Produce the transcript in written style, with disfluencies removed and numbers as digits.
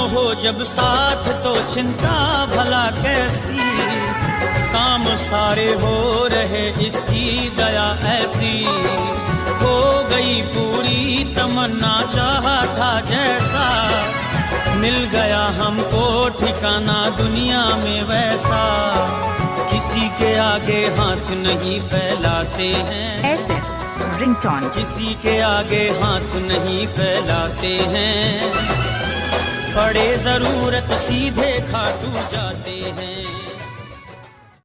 हो जब साथ तो चिंता भला कैसी, काम सारे हो रहे इसकी दया ऐसी। हो गई पूरी तमन्ना चाहा था जैसा, मिल गया हमको ठिकाना दुनिया में वैसा। किसी के आगे हाथ नहीं फैलाते हैं, ऐसे रिंगटोन किसी के आगे हाथ नहीं फैलाते हैं। पड़े जरूरत सीधे खाटू जाते हैं।